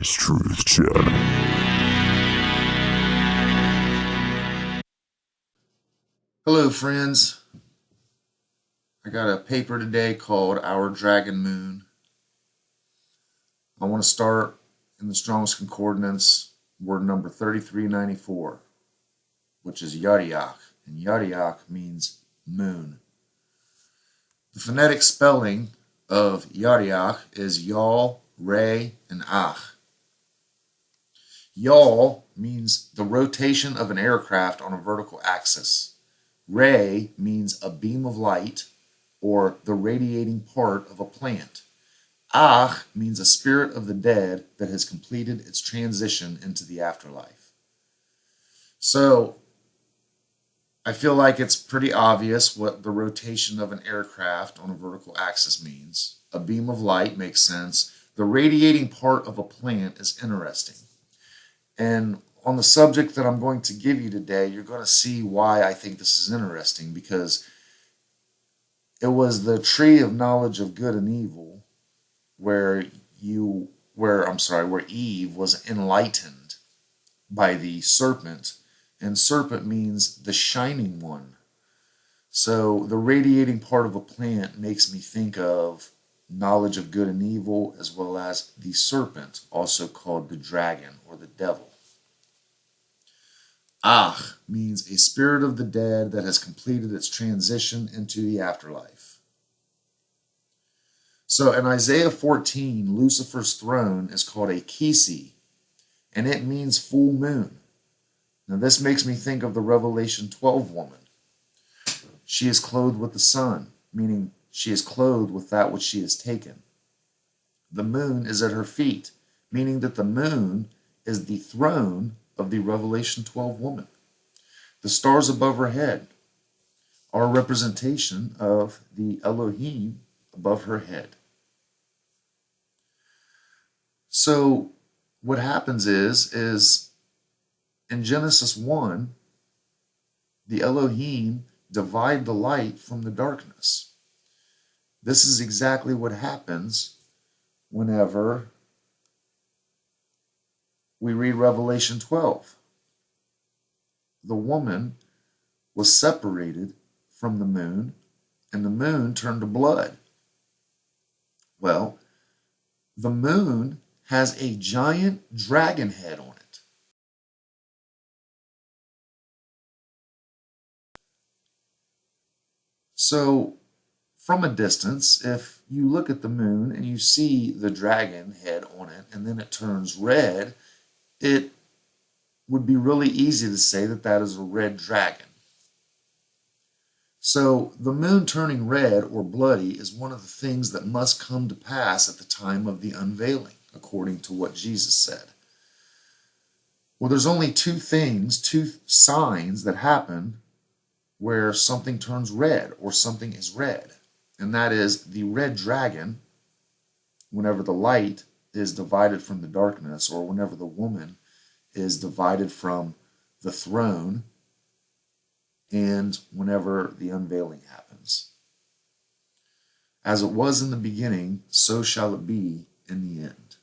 Today's Truth Channel. Hello, friends. I got a paper today called Our Dragon Moon. I want to start in the Strong's Concordance, word number 3394, which is Yariach, and Yariach means moon. The phonetic spelling of Yariach is Yal, Re, and Ach. Yal means the rotation of an aircraft on a vertical axis. Re means a beam of light, or the radiating part of a plant. Ach means a spirit of the dead that has completed its transition into the afterlife. So I feel like it's pretty obvious what the rotation of an aircraft on a vertical axis means. A beam of light makes sense. The radiating part of a plant is interesting. And on the subject that I'm going to give you today, you're going to see why I think this is interesting, because it was the tree of knowledge of good and evil where Eve was enlightened by the serpent, and serpent means the shining one. So the radiating part of a plant makes me think of knowledge of good and evil, as well as the serpent, also called the dragon or the devil. Ach means a spirit of the dead that has completed its transition into the afterlife. So in Isaiah 14, Lucifer's throne is called a kisi, and it means full moon. Now this makes me think of the Revelation 12 woman. She is clothed with the sun, meaning she is clothed with that which she has taken. The moon is at her feet, meaning that the moon is the throne of the Revelation 12 woman. The stars above her head are a representation of the Elohim above her head. So what happens is in Genesis 1, the Elohim divide the light from the darkness. This is exactly what happens whenever we read Revelation 12. The woman was separated from the moon, and the moon turned to blood. Well, the moon has a giant dragon head on it. So, from a distance, if you look at the moon and you see the dragon head on it and then it turns red, it would be really easy to say that that is a red dragon. So the moon turning red or bloody is one of the things that must come to pass at the time of the unveiling, according to what Jesus said. Well, there's only two signs that happen where something turns red or something is red. And that is the red dragon, whenever the light is divided from the darkness, or whenever the woman is divided from the throne, and whenever the unveiling happens. As it was in the beginning, so shall it be in the end.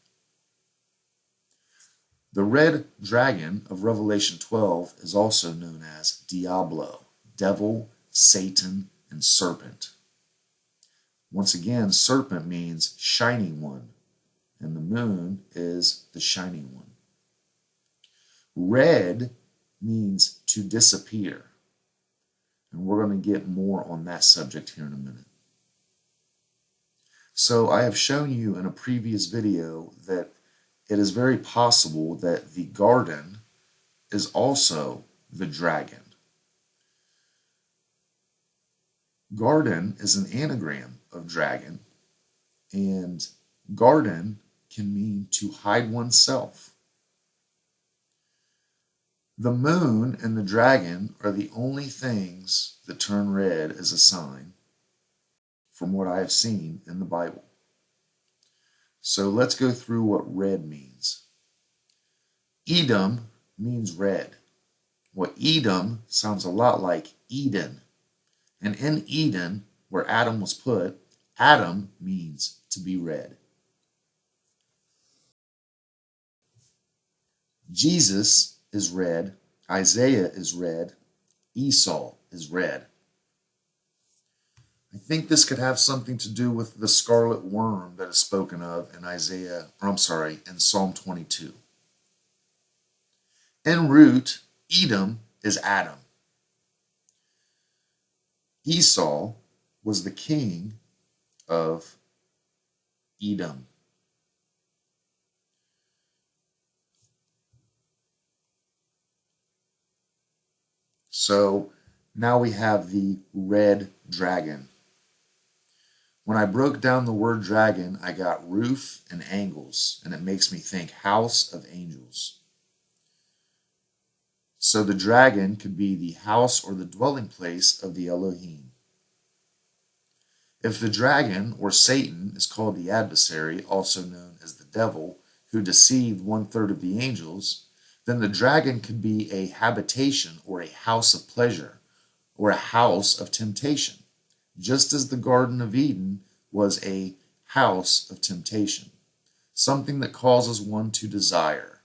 The red dragon of Revelation 12 is also known as Diablo, devil, Satan, and serpent. Once again, serpent means shining one, and the moon is the shining one. Red means to disappear, and we're going to get more on that subject here in a minute. So I have shown you in a previous video that it is very possible that the garden is also the dragon. Garden is an anagram of dragon, and garden can mean to hide oneself. The moon and the dragon are the only things that turn red as a sign, from what I have seen in the Bible. So let's go through what red means. Edom means red. Well, Edom sounds a lot like Eden. And in Eden, where Adam was put, Adam means to be red. Jesus is red, Isaiah is red, Esau is red. I think this could have something to do with the scarlet worm that is spoken of in in Psalm 22. En route, Edom is Adam. Esau was the king of Edom. So now we have the red dragon. When I broke down the word dragon, I got roof and angles, and it makes me think house of angels. So the dragon could be the house or the dwelling place of the Elohim. If the dragon, or Satan, is called the adversary, also known as the devil, who deceived 1/3 of the angels, then the dragon could be a habitation or a house of pleasure, or a house of temptation, just as the Garden of Eden was a house of temptation, something that causes one to desire.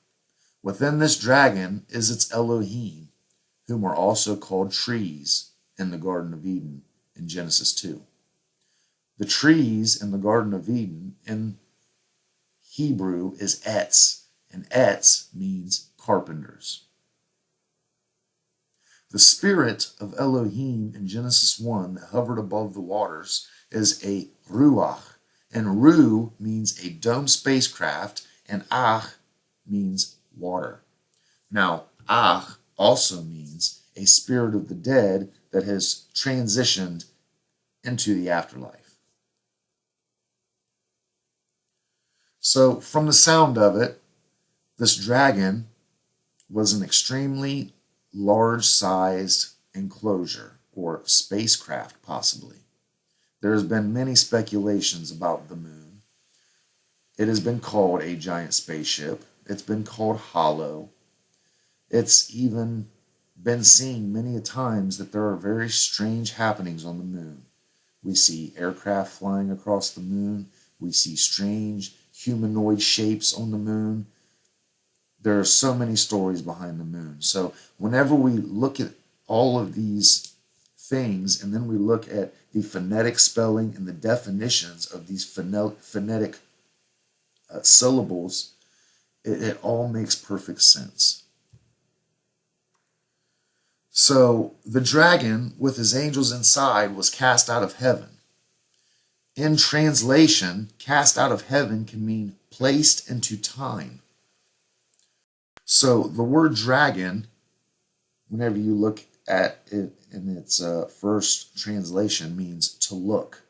Within this dragon is its Elohim, whom are also called trees in the Garden of Eden in Genesis 2. The trees in the Garden of Eden in Hebrew is Etz, and Etz means carpenters. The spirit of Elohim in Genesis 1 that hovered above the waters is a Ruach, and Ru means a dome spacecraft, and Ach means water. Now, Ach also means a spirit of the dead that has transitioned into the afterlife. So, from the sound of it, this dragon was an extremely large-sized enclosure, or spacecraft possibly. There has been many speculations about the moon. It has been called a giant spaceship. It's been called hollow. It's even been seen many a times that there are very strange happenings on the moon. We see aircraft flying across the moon. We see strange humanoid shapes on the moon. There are so many stories behind the moon. So whenever we look at all of these things and then we look at the phonetic spelling and the definitions of these phonetic syllables, it all makes perfect sense. So the dragon with his angels inside was cast out of heaven. In translation, cast out of heaven can mean placed into time. So the word dragon, whenever you look at it in its first translation, means to look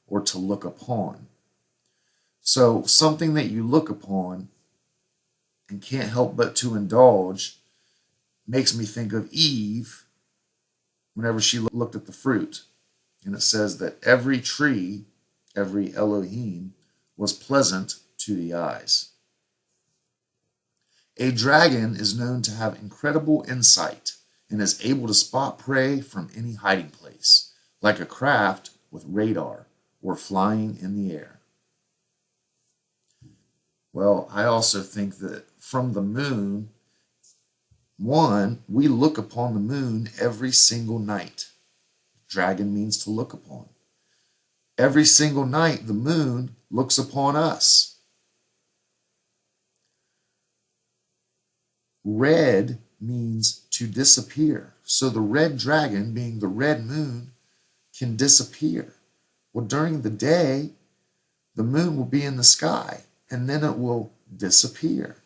or to look upon. So something that you look upon and can't help but to indulge makes me think of Eve whenever she looked at the fruit. And it says that every tree, every Elohim, was pleasant to the eyes. A dragon is known to have incredible insight and is able to spot prey from any hiding place, like a craft with radar or flying in the air. Well, I also think that from the moon, one, we look upon the moon every single night. Dragon means to look upon. Every single night, the moon looks upon us. Red means to disappear. So the red dragon, being the red moon, can disappear. Well, during the day, the moon will be in the sky, and then it will disappear,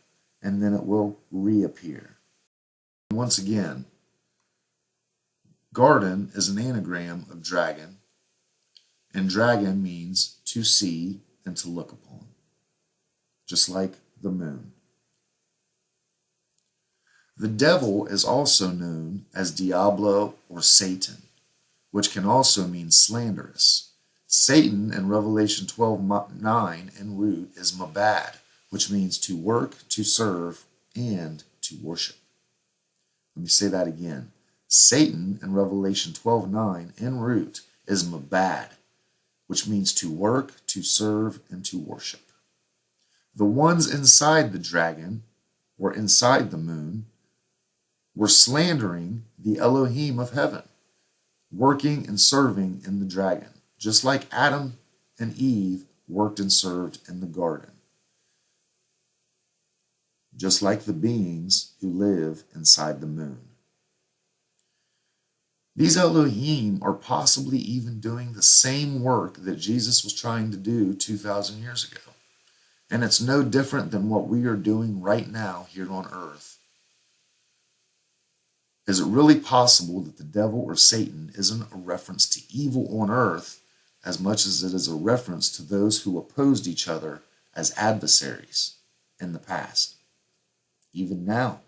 and then it will reappear. Once again, garden is an anagram of dragon, and dragon means to see and to look upon, just like the moon. The devil is also known as Diablo or Satan, which can also mean slanderous. Satan in Revelation 12:9 en route is Mabad, which means to work, to serve, and to worship. Let me say that again. Satan in Revelation 12:9 en route is Mabad, which means to work, to serve, and to worship. The ones inside the dragon, or inside the moon were slandering the Elohim of heaven, working and serving in the dragon, just like Adam and Eve worked and served in the garden, just like the beings who live inside the moon. These Elohim are possibly even doing the same work that Jesus was trying to do 2,000 years ago. And it's no different than what we are doing right now here on earth. Is it really possible that the devil or Satan isn't a reference to evil on earth as much as it is a reference to those who opposed each other as adversaries in the past? Even now,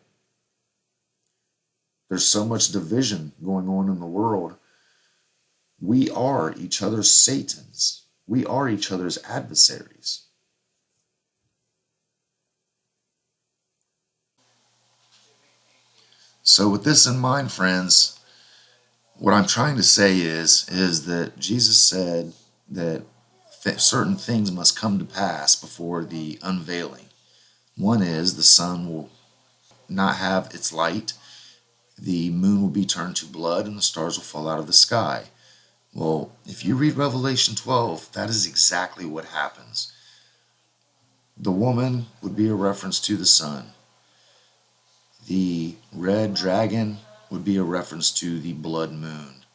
there's so much division going on in the world. We are each other's Satans. We are each other's adversaries. So with this in mind, friends, what I'm trying to say is that Jesus said that certain things must come to pass before the unveiling. One is the sun will not have its light, the moon will be turned to blood, and the stars will fall out of the sky. Well, if you read Revelation 12, that is exactly what happens. The woman would be a reference to the sun. The red dragon would be a reference to the blood moon.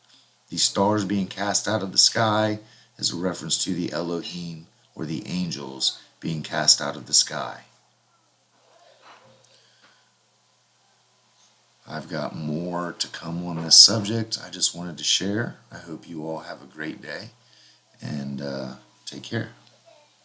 The stars being cast out of the sky is a reference to the Elohim, or the angels, being cast out of the sky. I've got more to come on this subject. I just wanted to share. I hope you all have a great day, and take care.